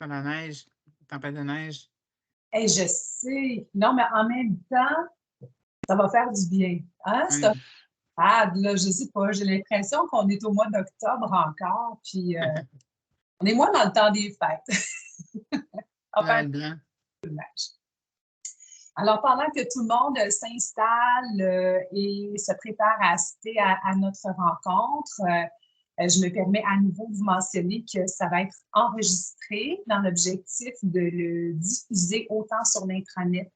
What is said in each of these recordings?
Dans la neige, tempête de neige. Et je sais. Non, mais en même temps, ça va faire du bien. Hein? C'est un Oui. là, je sais pas, j'ai l'impression qu'on est au mois d'octobre encore, puis on est moins dans le temps des fêtes. Enfin, Noël blanc. alors, pendant que tout le monde s'installe et se prépare à assister à notre rencontre, je me permets à nouveau de vous mentionner que ça va être enregistré dans l'objectif de le diffuser autant sur l'intranet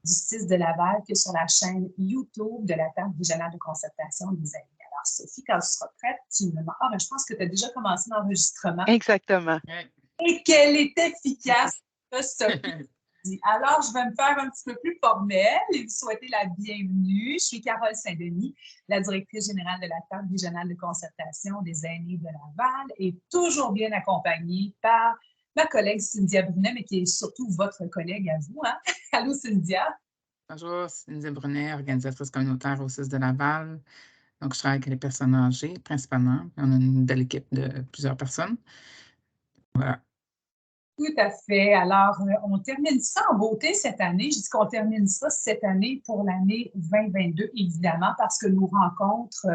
du CIS de Laval que sur la chaîne YouTube de la table régionale de concertation des amis. Alors, Sophie, quand tu seras prête, tu me demandes. Ah, ben, je pense que tu as déjà commencé l'enregistrement. Exactement. Et qu'elle est efficace, Sophie. Alors, je vais me faire un petit peu plus formelle et vous souhaiter la bienvenue. Je suis Carole Saint-Denis, la directrice générale de la table régionale de concertation des aînés de Laval et toujours bien accompagnée par ma collègue Cynthia Brunet, mais qui est surtout votre collègue à vous. Hein? Allô, Cynthia. Bonjour, Cynthia Brunet, organisatrice communautaire au CIS de Laval. Donc, je travaille avec les personnes âgées, principalement. On a une belle équipe de plusieurs personnes. Voilà. Tout à fait. Alors, on termine ça en beauté cette année. Je dis qu'on termine ça cette année pour l'année 2022, évidemment, parce que nos rencontres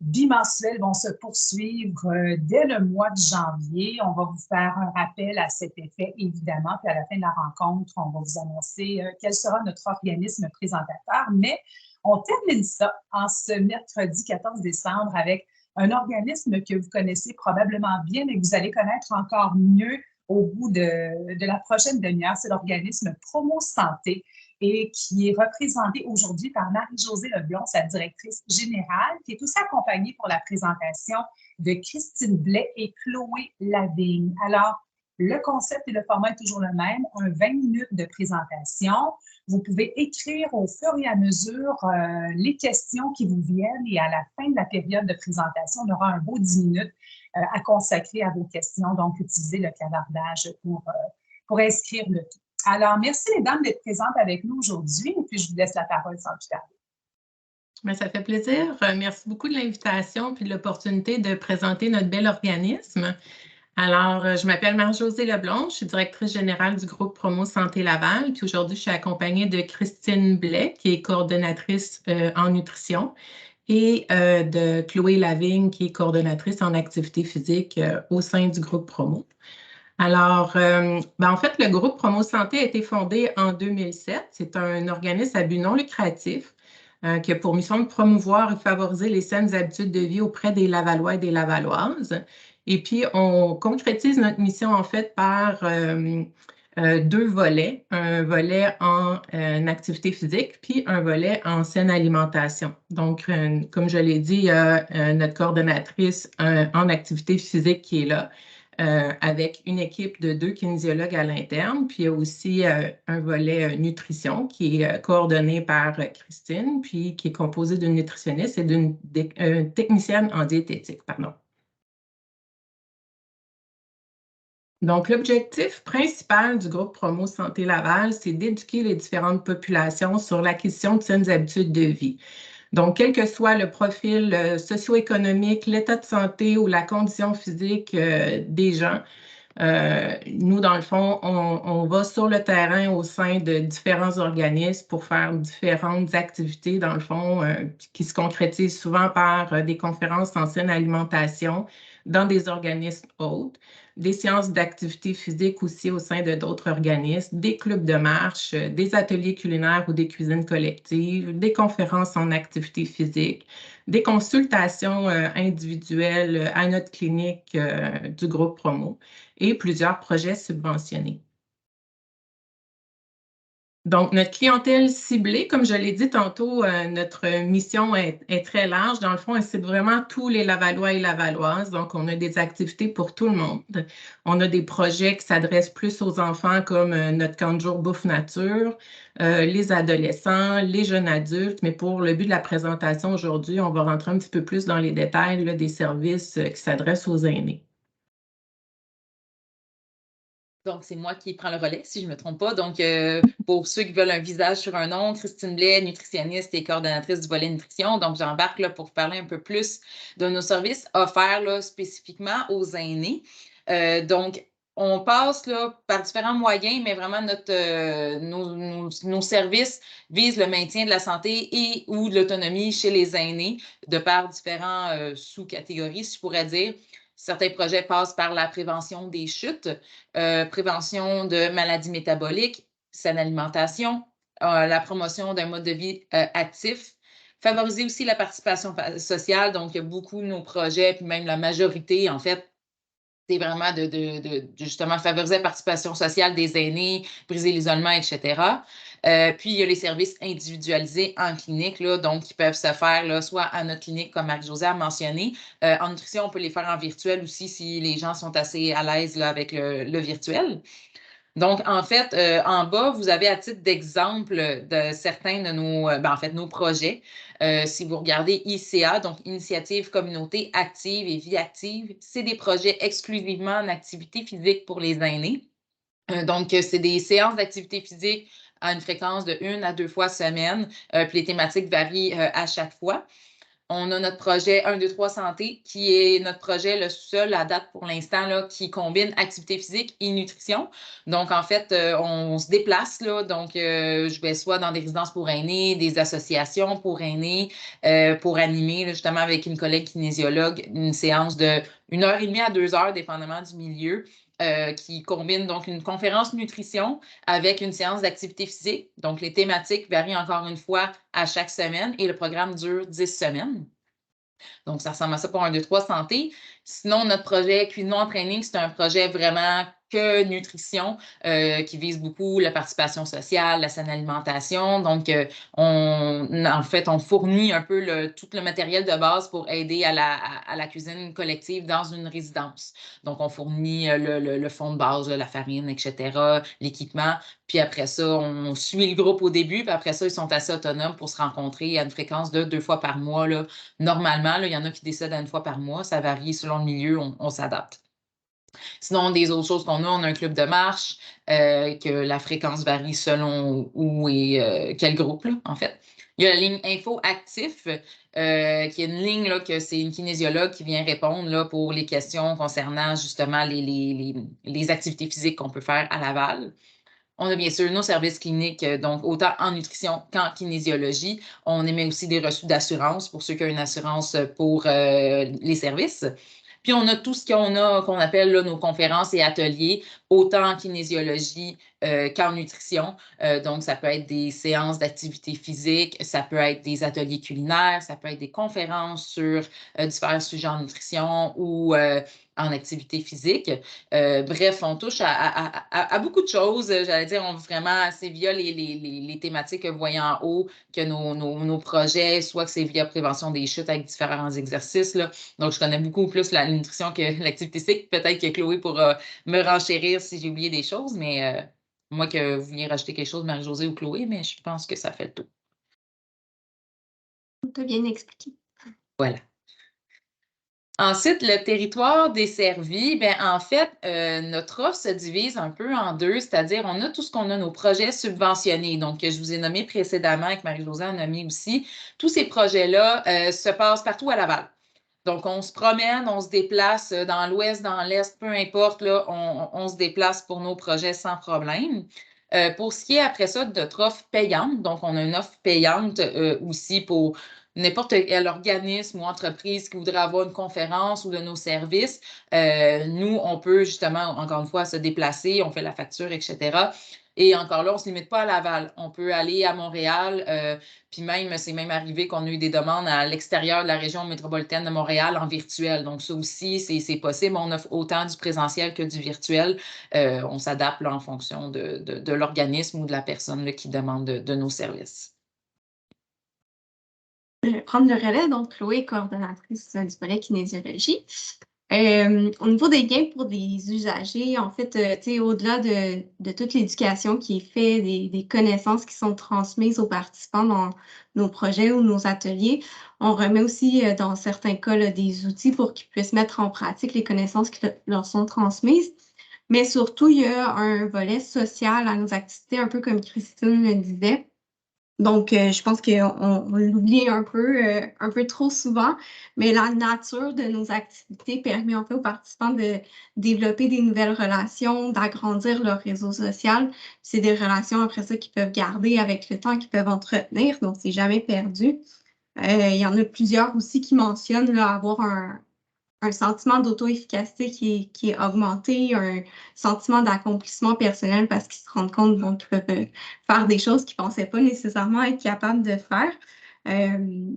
bimensuelles vont se poursuivre dès le mois de janvier. On va vous faire un rappel à cet effet, évidemment, puis à la fin de la rencontre, on va vous annoncer quel sera notre organisme présentateur. Mais on termine ça en ce mercredi 14 décembre avec un organisme que vous connaissez probablement bien, mais que vous allez connaître encore mieux au bout de la prochaine demi-heure. C'est l'organisme Promo Santé et qui est représentée aujourd'hui par Marie-Josée Leblond, sa directrice générale, qui est aussi accompagnée pour la présentation de Christine Blais et Chloé Lavigne. Alors, le concept et le format est toujours le même, un 20 minutes de présentation. Vous pouvez écrire au fur et à mesure les questions qui vous viennent et à la fin de la période de présentation, on aura un beau 10 minutes à consacrer à vos questions. Donc, utilisez le clavardage pour inscrire le tout. Alors, merci les dames d'être présentes avec nous aujourd'hui et puis je vous laisse la parole sans plus tarder. Bien, ça fait plaisir. Merci beaucoup de l'invitation puis de l'opportunité de présenter notre bel organisme. Alors, je m'appelle Marie-Josée Leblond, je suis directrice générale du groupe Promo Santé Laval. Puis aujourd'hui, je suis accompagnée de Christine Blais, qui est coordonnatrice en nutrition, et de Chloé Lavigne, qui est coordonnatrice en activité physique au sein du groupe Promo. Alors, en fait, le groupe Promo Santé a été fondé en 2007. C'est un organisme à but non lucratif qui a pour mission de promouvoir et favoriser les saines habitudes de vie auprès des Lavallois et des Lavalloises. Et puis, on concrétise notre mission, en fait, par deux volets. Un volet en activité physique, puis un volet en saine alimentation. Donc, comme je l'ai dit, il y a notre coordonnatrice en activité physique qui est là, avec une équipe de 2 kinésiologues à l'interne. Puis, il y a aussi un volet nutrition qui est coordonné par Christine, puis qui est composé d'une nutritionniste et d'une technicienne en diététique, pardon. Donc, l'objectif principal du groupe Promo Santé Laval, c'est d'éduquer les différentes populations sur l'acquisition de saines habitudes de vie. Donc, quel que soit le profil socio-économique, l'état de santé ou la condition physique des gens, nous, dans le fond, on va sur le terrain au sein de différents organismes pour faire différentes activités, dans le fond, qui se concrétisent souvent par des conférences en saine alimentation dans des organismes autres, des séances d'activité physique aussi au sein de d'autres organismes, des clubs de marche, des ateliers culinaires ou des cuisines collectives, des conférences en activité physique, des consultations individuelles à notre clinique du groupe Promo et plusieurs projets subventionnés. Donc, notre clientèle ciblée, comme je l'ai dit tantôt, notre mission est très large. Dans le fond, elle cible vraiment tous les Lavallois et Lavalloises. Donc, on a des activités pour tout le monde. On a des projets qui s'adressent plus aux enfants comme notre camp de jour Bouffe Nature, les adolescents, les jeunes adultes. Mais pour le but de la présentation aujourd'hui, on va rentrer un petit peu plus dans les détails là, des services qui s'adressent aux aînés. Donc, c'est moi qui prends le relais, si je ne me trompe pas. Donc, pour ceux qui veulent un visage sur un nom, Christine Blais, nutritionniste et coordonnatrice du volet nutrition. Donc, j'embarque là, pour vous parler un peu plus de nos services offerts là, spécifiquement aux aînés. Donc, on passe là, par différents moyens, mais vraiment nos services visent le maintien de la santé et ou de l'autonomie chez les aînés de par différents sous-catégories, si je pourrais dire. Certains projets passent par la prévention des chutes, prévention de maladies métaboliques, saine alimentation, la promotion d'un mode de vie actif, favoriser aussi la participation sociale. Donc, beaucoup de nos projets, puis même la majorité, en fait, c'est vraiment de justement favoriser la participation sociale des aînés, briser l'isolement, etc. Puis, il y a les services individualisés en clinique, là, donc qui peuvent se faire là, soit à notre clinique, comme Marie-Josée a mentionné. En nutrition, on peut les faire en virtuel aussi si les gens sont assez à l'aise avec le virtuel. Donc, en fait, en bas, vous avez à titre d'exemple de certains de nos projets. Si vous regardez ICA, donc Initiative Communauté Active et Vie Active, c'est des projets exclusivement en activité physique pour les aînés. Donc, c'est des séances d'activité physique à une fréquence de 1 à 2 fois semaine, puis les thématiques varient à chaque fois. On a notre projet 1, 2, 3 Santé, qui est notre projet le seul à date pour l'instant qui combine activité physique et nutrition. Donc, en fait, on se déplace, là, donc je vais soit dans des résidences pour aînés, des associations pour aînés, pour animer, là, justement, avec une collègue kinésiologue, une séance de 1h30 à 2 heures, dépendamment du milieu. Qui combine donc une conférence nutrition avec une séance d'activité physique. Donc, les thématiques varient encore une fois à chaque semaine et le programme dure 10 semaines. Donc, ça ressemble à ça pour 1, 2, 3 Santé. Sinon, notre projet Cuisinement Training, c'est un projet vraiment que nutrition qui vise beaucoup la participation sociale, la saine alimentation. Donc, en fait, on fournit un peu tout le matériel de base pour aider à la cuisine collective dans une résidence. Donc, on fournit le fond de base, la farine, etc., l'équipement. Puis après ça, on suit le groupe au début. Puis après ça, ils sont assez autonomes pour se rencontrer à une fréquence de 2 fois par mois. Là. Normalement, là, il y en a qui décèdent à 1 fois par mois. Ça varie selon le milieu, on s'adapte. Sinon, des autres choses qu'on a, on a un club de marche, que la fréquence varie selon où et quel groupe, là, en fait. Il y a la ligne Info Actif, qui est une ligne, là, que c'est une kinésiologue qui vient répondre là, pour les questions concernant justement les activités physiques qu'on peut faire à Laval. On a bien sûr nos services cliniques, donc autant en nutrition qu'en kinésiologie. On émet aussi des reçus d'assurance pour ceux qui ont une assurance pour les services. Puis, on a tout ce qu'on appelle là, nos conférences et ateliers, autant en kinésiologie qu'en nutrition. Donc, ça peut être des séances d'activité physique, ça peut être des ateliers culinaires, ça peut être des conférences sur différents sujets en nutrition ou en activité physique. Bref, on touche à beaucoup de choses. J'allais dire, c'est via les thématiques que vous voyez en haut que nos projets, soit que c'est via prévention des chutes avec différents exercices. Là. Donc, je connais beaucoup plus la nutrition que l'activité physique. Peut-être que Chloé pourra me renchérir si j'ai oublié des choses, mais moi que vous vouliez rajouter quelque chose, Marie-Josée ou Chloé, mais je pense que ça fait le tout. Tu as bien expliqué. Voilà. Ensuite, le territoire desservi, bien, en fait, notre offre se divise un peu en deux, c'est-à-dire on a tout ce qu'on a, nos projets subventionnés, donc je vous ai nommé précédemment, avec Marie-Josée en a nommé aussi. Tous ces projets-là se passent partout à Laval. Donc, on se promène, on se déplace dans l'ouest, dans l'est, peu importe, là, on se déplace pour nos projets sans problème. Pour ce qui est après ça de notre offre payante, donc on a une offre payante aussi pour n'importe quel organisme ou entreprise qui voudrait avoir une conférence ou de nos services. Nous, on peut justement, encore une fois, se déplacer, on fait la facture, etc. Et encore là, on ne se limite pas à Laval. On peut aller à Montréal, puis même, c'est même arrivé qu'on a eu des demandes à l'extérieur de la région métropolitaine de Montréal en virtuel. Donc, ça aussi, c'est possible. On offre autant du présentiel que du virtuel. On s'adapte en fonction de l'organisme ou de la personne là, qui demande de nos services. Je vais prendre le relais, donc Chloé, coordonnatrice du volet kinésiologie. Au niveau des gains pour des usagers, en fait, au-delà de toute l'éducation qui est faite, des connaissances qui sont transmises aux participants dans nos projets ou nos ateliers, on remet aussi, dans certains cas, là, des outils pour qu'ils puissent mettre en pratique les connaissances qui leur sont transmises. Mais surtout, il y a un volet social à nos activités, un peu comme Christine le disait. Donc, je pense qu'on l'oublie un peu trop souvent, mais la nature de nos activités permet en fait aux participants de développer des nouvelles relations, d'agrandir leur réseau social. C'est des relations après ça qu'ils peuvent garder avec le temps, qu'ils peuvent entretenir, donc c'est jamais perdu. Il y en a plusieurs aussi qui mentionnent là, avoir un sentiment d'auto-efficacité qui est augmenté, un sentiment d'accomplissement personnel parce qu'ils se rendent compte qu'ils peuvent faire des choses qu'ils ne pensaient pas nécessairement être capables de faire.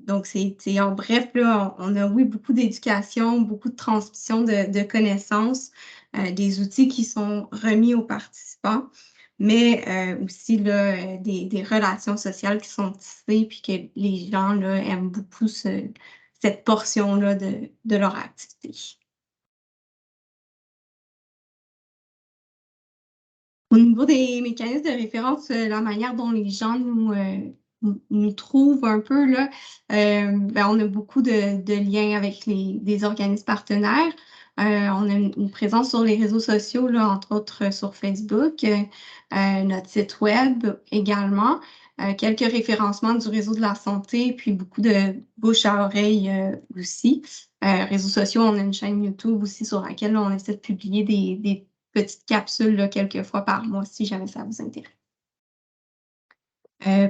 Donc, c'est en bref, là, on a oui beaucoup d'éducation, beaucoup de transmission de connaissances, des outils qui sont remis aux participants, mais aussi là, des relations sociales qui sont tissées puis que les gens là, aiment beaucoup cette portion-là de leur activité. Au niveau des mécanismes de référence, la manière dont les gens nous trouvent un peu, là, on a beaucoup de liens avec des organismes partenaires. On a une présence sur les réseaux sociaux, là, entre autres sur Facebook, notre site web également. Quelques référencements du réseau de la santé, puis beaucoup de bouche à oreille aussi. Réseaux sociaux, on a une chaîne YouTube aussi sur laquelle on essaie de publier des petites capsules là, quelques fois par mois si jamais ça vous intéresse.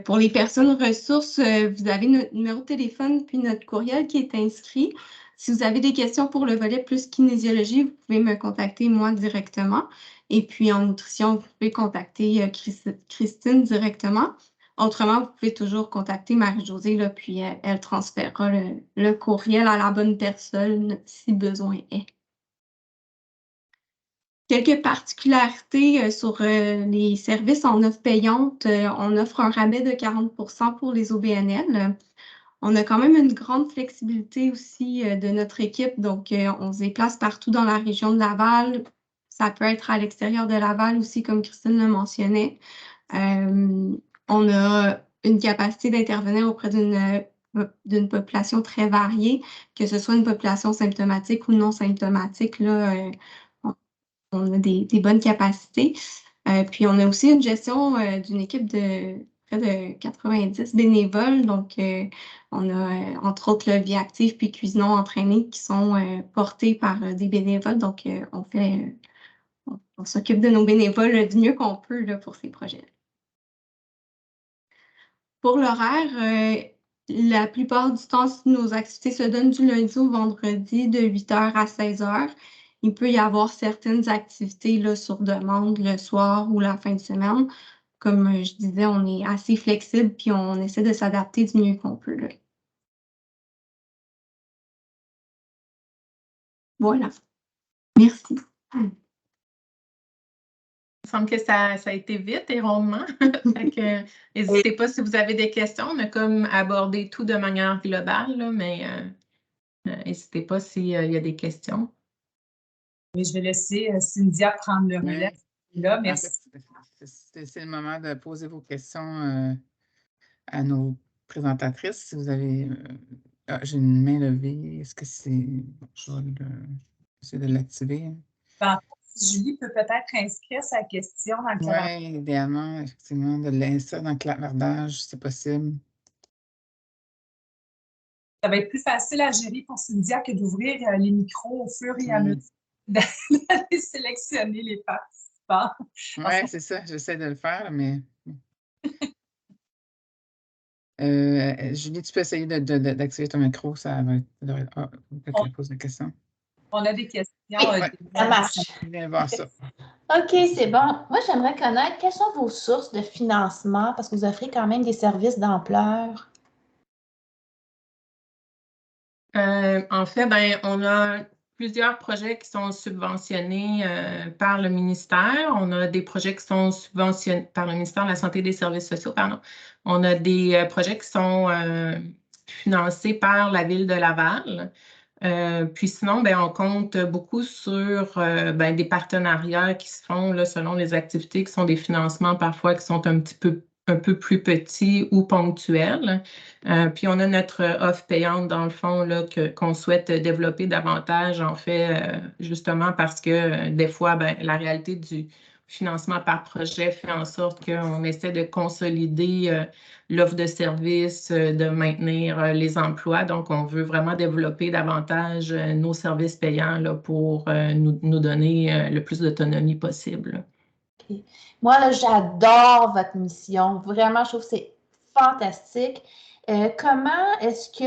Pour les personnes ressources, vous avez notre numéro de téléphone puis notre courriel qui est inscrit. Si vous avez des questions pour le volet plus kinésiologie, vous pouvez me contacter moi directement. Et puis en nutrition, vous pouvez contacter Christine directement. Autrement, vous pouvez toujours contacter Marie-Josée, là, puis elle transférera le courriel à la bonne personne si besoin est. Quelques particularités sur les services en offre payante. On offre un rabais de 40% pour les OBNL. On a quand même une grande flexibilité aussi de notre équipe. Donc, on se déplace partout dans la région de Laval. Ça peut être à l'extérieur de Laval aussi, comme Christine le mentionnait. On a une capacité d'intervenir auprès d'une population très variée, que ce soit une population symptomatique ou non symptomatique. Là, on a des bonnes capacités. Puis, on a aussi une gestion d'une équipe de près de 90 bénévoles. Donc, on a entre autres le Vie Active puis Cuisinons Entraînés qui sont portés par des bénévoles. Donc, on s'occupe de nos bénévoles du mieux qu'on peut là, pour ces projets-là. Pour l'horaire, la plupart du temps, nos activités se donnent du lundi au vendredi de 8h à 16h. Il peut y avoir certaines activités là, sur demande le soir ou la fin de semaine. Comme je disais, on est assez flexible puis on essaie de s'adapter du mieux qu'on peut. Là. Voilà. Merci. Il me semble que ça a été vite et rondement. N'hésitez pas si vous avez des questions. On a comme abordé tout de manière globale, là, mais n'hésitez pas s'il y a des questions. Oui, je vais laisser Cynthia prendre le relais. Là, merci. En fait, c'est le moment de poser vos questions à nos présentatrices. Si vous avez... j'ai une main levée. Est-ce que c'est... Je vais essayer de l'activer. Julie peut peut-être inscrire sa question dans le clavardage. Oui, idéalement, effectivement, de l'inscrire dans le clavardage, c'est possible. Ça va être plus facile à gérer pour Cynthia que d'ouvrir les micros au fur et à mesure d'aller sélectionner les participants. Oui, c'est ça, j'essaie de le faire, mais... Julie, tu peux essayer d'activer ton micro, ça va être... peut-être qu'elle pose la question. On a des questions. Oui, ça marche. Viens voir ça. OK, c'est bon. Moi, j'aimerais connaître quelles sont vos sources de financement parce que vous offrez quand même des services d'ampleur. En fait, on a plusieurs projets qui sont subventionnés par le ministère. On a des projets qui sont subventionnés par le ministère de la Santé et des Services sociaux, pardon. On a des projets qui sont financés par la Ville de Laval. Puis sinon, on compte beaucoup sur des partenariats qui se font là, selon les activités, qui sont des financements parfois qui sont un peu plus petits ou ponctuels. Puis on a notre offre payante, dans le fond, là, qu'on souhaite développer davantage, en fait, justement parce que des fois, la réalité du financement par projet fait en sorte qu'on essaie de consolider l'offre de services, de maintenir les emplois. Donc, on veut vraiment développer davantage nos services payants là, pour nous donner le plus d'autonomie possible. Okay. Moi, là, j'adore votre mission. Vraiment, je trouve que c'est fantastique. Comment est-ce que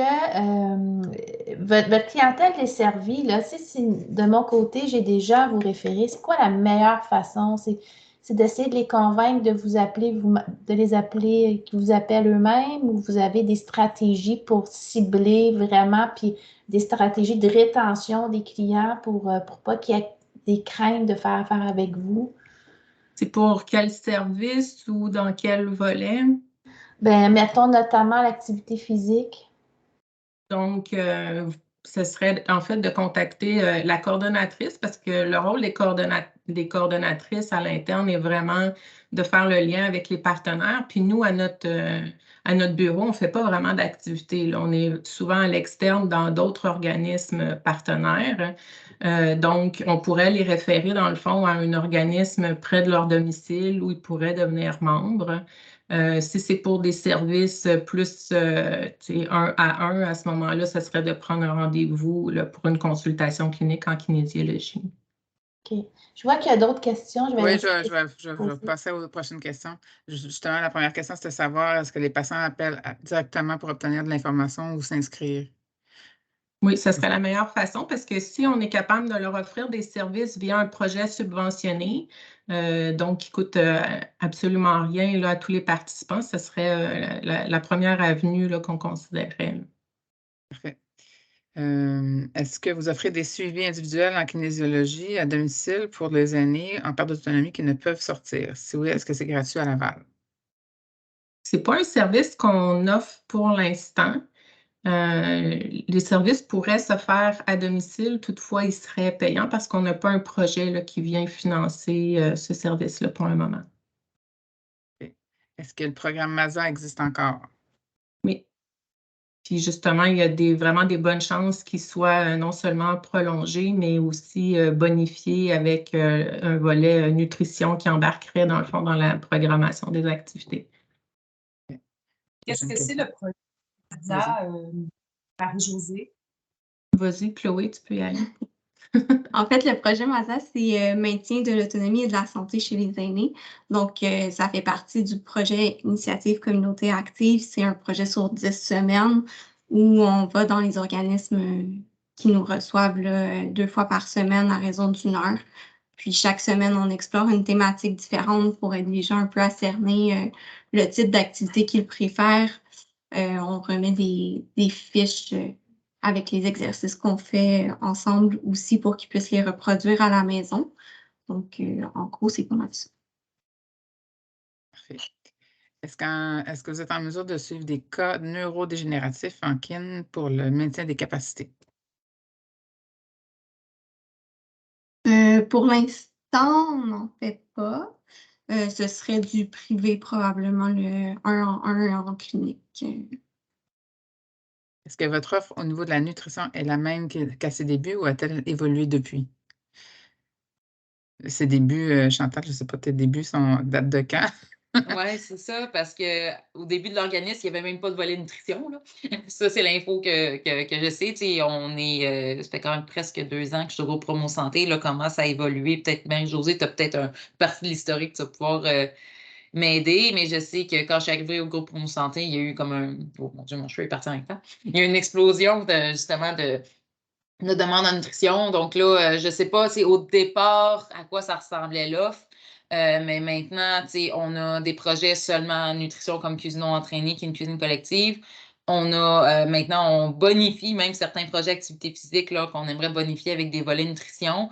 votre clientèle est servie? Là, si de mon côté, j'ai des gens à vous référer, c'est quoi la meilleure façon? C'est d'essayer de les convaincre de vous appeler, de les appeler, qu'ils vous appellent eux-mêmes, ou vous avez des stratégies pour cibler vraiment, puis des stratégies de rétention des clients pour pas qu'il y ait des craintes de faire affaire avec vous? C'est pour quel service ou dans quel volet? Ben, mettons notamment l'activité physique. Donc, ce serait en fait de contacter la coordonnatrice parce que le rôle des coordonnatrices à l'interne est vraiment de faire le lien avec les partenaires. Puis nous, à notre bureau, on ne fait pas vraiment d'activité. On est souvent à l'externe dans d'autres organismes partenaires. Donc, on pourrait les référer dans le fond à un organisme près de leur domicile où ils pourraient devenir membres. Si c'est pour des services plus 1 à 1, à ce moment-là, ce serait de prendre un rendez-vous pour une consultation clinique en kinésiologie. OK. Je vois qu'il y a d'autres questions. Oui, je vais passer aux prochaines questions. Justement, la première question, c'était de savoir est-ce que les patients appellent directement pour obtenir de l'information ou s'inscrire? Oui, ce serait la meilleure façon parce que si on est capable de leur offrir des services via un projet subventionné, donc qui ne coûte absolument rien là, à tous les participants, ce serait la première avenue qu'on considérerait. Parfait. Est-ce que vous offrez des suivis individuels en kinésiologie à domicile pour les aînés en perte d'autonomie qui ne peuvent sortir? Si oui, est-ce que c'est gratuit à Laval? Ce n'est pas un service qu'on offre pour l'instant. Les services pourraient se faire à domicile, toutefois, ils seraient payants parce qu'on n'a pas un projet là, qui vient financer ce service-là pour le moment. Okay. Est-ce que le programme MASA existe encore? Oui. Puis justement, il y a vraiment des bonnes chances qu'il soit non seulement prolongé, mais aussi bonifié avec un volet nutrition qui embarquerait dans le fond dans la programmation des activités. Okay. Qu'est-ce que c'est le projet MASA, Marie-Josée? Vas-y, Chloé, tu peux y aller. En fait, le projet MASA, c'est maintien de l'autonomie et de la santé chez les aînés. Donc, ça fait partie du projet Initiative Communauté Active. C'est un projet sur 10 semaines où on va dans les organismes qui nous reçoivent là, 2 fois par semaine à raison d'1 heure. Puis, chaque semaine, on explore une thématique différente pour aider les gens un peu à cerner le type d'activité qu'ils préfèrent. On remet des fiches avec les exercices qu'on fait ensemble aussi pour qu'ils puissent les reproduire à la maison. Donc, en gros, c'est pas mal ça. Parfait. Est-ce que vous êtes en mesure de suivre des cas neurodégénératifs en kin pour le maintien des capacités? Pour l'instant, on n'en fait pas. Ce serait du privé, probablement le 1 en clinique. Est-ce que votre offre au niveau de la nutrition est la même qu'à ses débuts ou a-t-elle évolué depuis? Ses débuts, Chantal, je ne sais pas, tes débuts datent de quand? Oui, c'est ça, parce qu'au début de l'organisme, il n'y avait même pas de volet nutrition. Là. Ça, c'est l'info que je sais. Ça fait quand même presque 2 ans que je suis au groupe Promo Santé. Là, comment ça a évolué? Peut-être, Marie-Josée, tu as peut-être une partie de l'historique, tu vas pouvoir m'aider, mais je sais que quand je suis arrivée au groupe Promo Santé, il y a eu comme un. Oh mon Dieu, mon cheveu est parti en même temps. Il y a eu une explosion justement de demande en nutrition. Donc là, je ne sais pas au départ à quoi ça ressemblait l'offre. Mais maintenant, on a des projets seulement en nutrition comme Cuisinons Entraînés, qui est une cuisine collective. On a maintenant, on bonifie même certains projets d'activité physique qu'on aimerait bonifier avec des volets nutrition.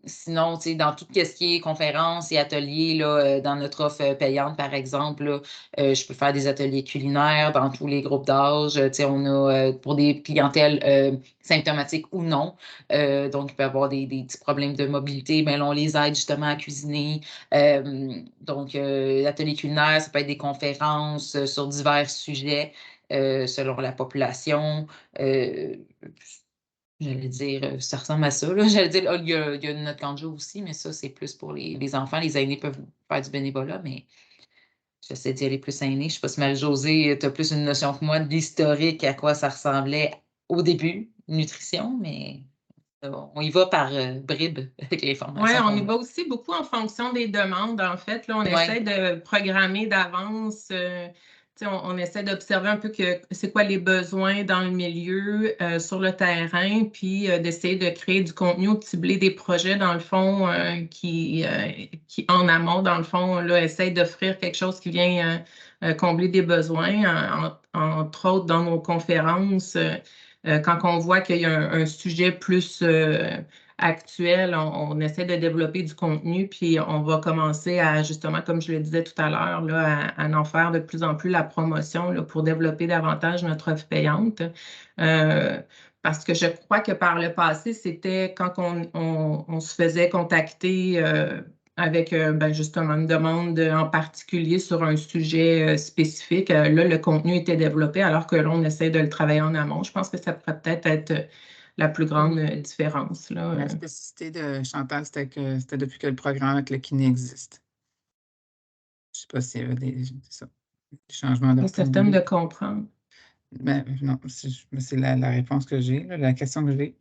Sinon, dans tout ce qui est conférences et ateliers, là, dans notre offre payante, par exemple, là, je peux faire des ateliers culinaires dans tous les groupes d'âge. On a pour des clientèles symptomatiques ou non. Donc, il peut y avoir des petits problèmes de mobilité, mais là, on les aide justement à cuisiner. Donc, l'atelier culinaire, ça peut être des conférences sur divers sujets selon la population. J'allais dire, ça ressemble à ça, là. J'allais dire, il y a notre camp de jour aussi, mais ça, c'est plus pour les enfants. Les aînés peuvent faire du bénévolat, mais j'essaie d'y aller plus aînés. Je ne sais pas si Marie-Josée, tu as plus une notion que moi de l'historique, à quoi ça ressemblait au début, nutrition, mais on y va par bribes avec les Oui, formations on y qu'on va a. aussi beaucoup en fonction des demandes, en fait. Là, on Ouais. essaie de programmer d'avance. On essaie d'observer un peu c'est quoi les besoins dans le milieu, sur le terrain, puis d'essayer de créer du contenu ou de cibler des projets, dans le fond, qui, en amont, dans le fond, là, essaient d'offrir quelque chose qui vient combler des besoins, entre autres dans nos conférences. Quand on voit qu'il y a un sujet plus actuel, on essaie de développer du contenu, puis on va commencer à, justement, comme je le disais tout à l'heure, à en faire de plus en plus la promotion là, pour développer davantage notre offre payante. Parce que je crois que par le passé, c'était quand on se faisait contacter avec justement une demande en particulier sur un sujet spécifique. Là, le contenu était développé alors que là, on essaie de le travailler en amont. Je pense que ça pourrait peut-être être la plus grande différence. Là. La spécificité de Chantal, c'était que c'était depuis que le programme avec le kiné existe. Je ne sais pas s'il y avait des changements Je suis certaine de d'orthographe. comprendre. Ben, non, c'est la réponse que j'ai, là, la question que j'ai.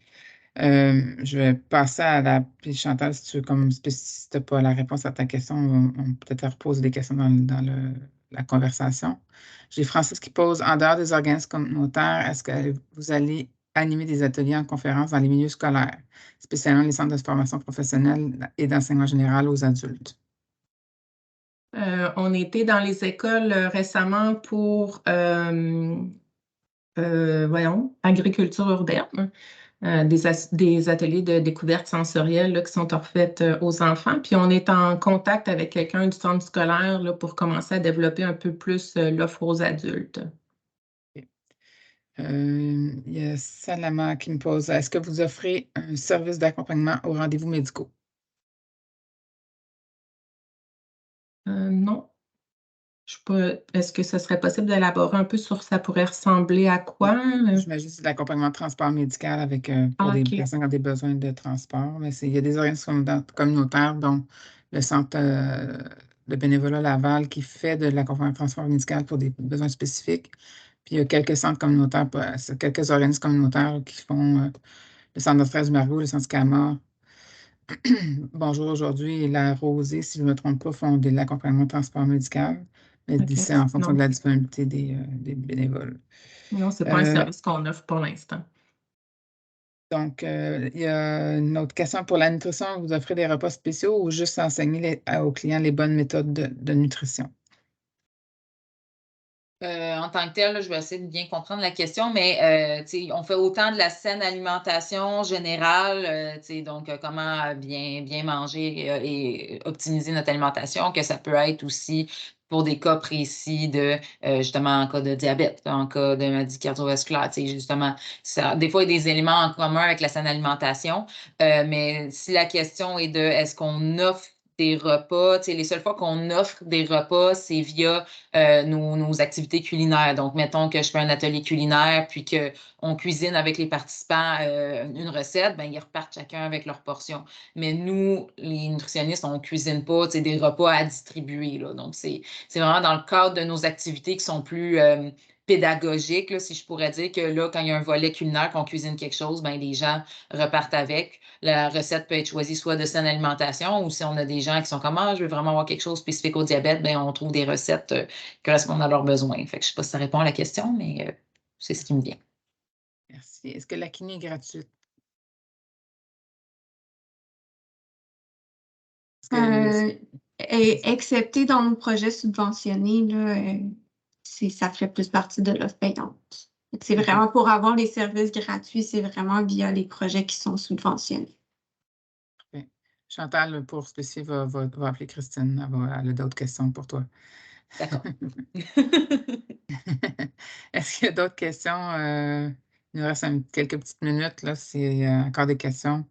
Je vais passer à la. Puis Chantal, si tu veux, comme si tu n'as pas la réponse à ta question, on peut peut-être te reposer des questions dans la conversation. J'ai Francis qui pose, en dehors des organismes communautaires, est-ce que vous allez animer des ateliers en conférence dans les milieux scolaires, spécialement les centres de formation professionnelle et d'enseignement général aux adultes? On était dans les écoles récemment pour, agriculture urbaine. Des ateliers de découverte sensorielle là, qui sont refaits aux enfants. Puis on est en contact avec quelqu'un du centre scolaire là, pour commencer à développer un peu plus l'offre aux adultes. Il y a Salama qui me pose, est-ce que vous offrez un service d'accompagnement aux rendez-vous médicaux? Non. Est-ce que ce serait possible d'élaborer un peu sur ça pourrait ressembler à quoi? J'imagine que c'est de l'accompagnement de transport médical avec, pour des OK. personnes qui ont des besoins de transport. Mais il y a des organismes communautaires, dont le Centre de bénévolat Laval, qui fait de l'accompagnement de transport médical pour des besoins spécifiques. Puis il y a quelques centres communautaires, quelques organismes communautaires qui font le Centre de stress du Margot, le Centre Scama. Bonjour aujourd'hui, et la Rosée, si je ne me trompe pas, font de l'accompagnement de transport médical. Mais OK. c'est en fonction de Non, la disponibilité des bénévoles. non, ce n'est pas un service qu'on offre pour l'instant. Donc, il y a une autre question pour la nutrition. Vous offrez des repas spéciaux ou juste enseigner aux clients les bonnes méthodes de nutrition? En tant que tel, là, je vais essayer de bien comprendre la question, mais on fait autant de la saine alimentation générale, donc comment bien manger et optimiser notre alimentation, que ça peut être aussi pour des cas précis de justement en cas de diabète, en cas de maladie cardiovasculaire, justement, des fois, il y a des éléments en commun avec la saine alimentation, mais si la question est de est-ce qu'on offre des repas, les seules fois qu'on offre des repas, c'est via nos activités culinaires. Donc, mettons que je fais un atelier culinaire, puis qu'on cuisine avec les participants une recette, ben, ils repartent chacun avec leur portion. Mais nous, les nutritionnistes, on ne cuisine pas des repas à distribuer. Là. Donc, c'est vraiment dans le cadre de nos activités qui sont plus pédagogiques, là, si je pourrais dire que là, quand il y a un volet culinaire, qu'on cuisine quelque chose, ben, les gens repartent avec. La recette peut être choisie soit de saine alimentation ou si on a des gens qui sont comme je veux vraiment avoir quelque chose spécifique au diabète, ben, on trouve des recettes qui correspondent à leurs besoins. Fait que je ne sais pas si ça répond à la question, mais c'est ce qui me vient. Merci. Est-ce que la kiné est gratuite? Excepté dans nos projets subventionnés, là, ça fait plus partie de l'offre payante. C'est vraiment pour avoir les services gratuits, c'est vraiment via les projets qui sont subventionnés. Okay. Chantal, pour spécifier, va appeler Christine. Elle a d'autres questions pour toi. D'accord. Est-ce qu'il y a d'autres questions? Il nous reste quelques petites minutes, là, s'il y a encore des questions.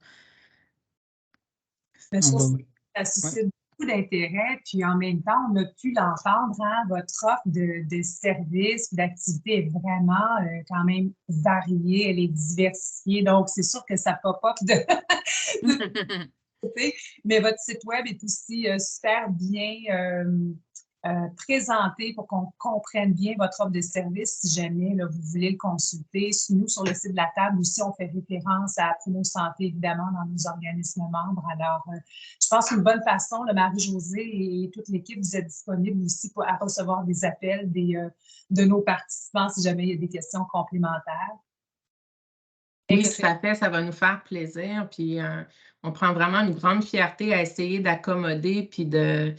Ça On va... suscite beaucoup d'intérêt, puis en même temps, on a pu l'entendre, hein, votre offre de services, d'activités est vraiment quand même variée, elle est diversifiée, donc c'est sûr que ça pop-up de mais votre site web est aussi super bien présenté pour qu'on comprenne bien votre offre de service si jamais là, vous voulez le consulter. Nous, sur le site de la table aussi, on fait référence à Promo Santé, évidemment, dans nos organismes membres. Alors, je pense qu'une bonne façon, Marie-Josée et toute l'équipe, vous êtes disponibles aussi à recevoir des appels de nos participants si jamais il y a des questions complémentaires. Oui, tout à fait, ça va nous faire plaisir. Puis on prend vraiment une grande fierté à essayer d'accommoder puis de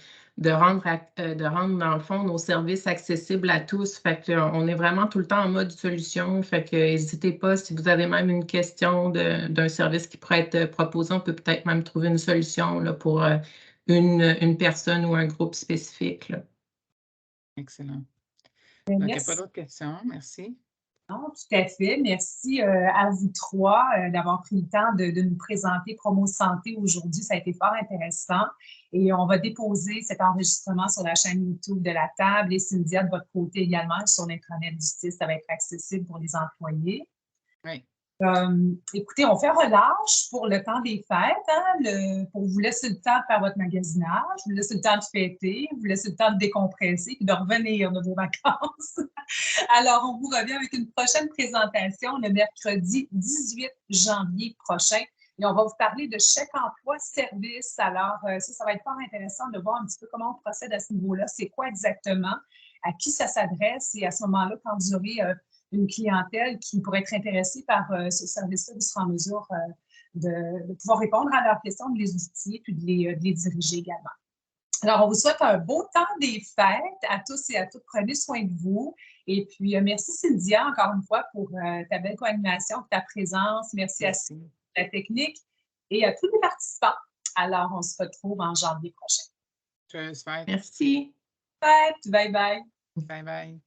rendre, dans le fond, nos services accessibles à tous. Fait qu'on est vraiment tout le temps en mode solution. Fait que n'hésitez pas, si vous avez même une question d'un service qui pourrait être proposé, on peut peut-être même trouver une solution là, pour une personne ou un groupe spécifique. Là. Excellent. Donc, il n'y a pas d'autres questions. Merci. Non, tout à fait. Merci à vous trois d'avoir pris le temps de nous présenter Promo Santé aujourd'hui. Ça a été fort intéressant. Et on va déposer cet enregistrement sur la chaîne YouTube de la table et Cynthia, de votre côté également, sur l'intranet du site. Ça va être accessible pour les employés. Oui. Écoutez, on fait relâche pour le temps des fêtes, hein, pour vous laisser le temps de faire votre magasinage, vous laisser le temps de fêter, vous laisser le temps de décompresser et de revenir de vos vacances. Alors, on vous revient avec une prochaine présentation le mercredi 18 janvier prochain. Et on va vous parler de chèque emploi service. Alors, ça va être fort intéressant de voir un petit peu comment on procède à ce niveau-là. C'est quoi exactement? À qui ça s'adresse? Et à ce moment-là, quand vous aurez une clientèle qui pourrait être intéressée par ce service-là, vous serez en mesure de pouvoir répondre à leurs questions, de les outiller puis de les diriger également. Alors, on vous souhaite un beau temps des fêtes à tous et à toutes. Prenez soin de vous. Et puis, merci Cynthia, encore une fois, pour ta belle co-animation, pour ta présence. Merci à la technique et à tous les participants. Alors, on se retrouve en janvier prochain. Joyeuse fête. Merci. Fête. Bye bye. Bye bye.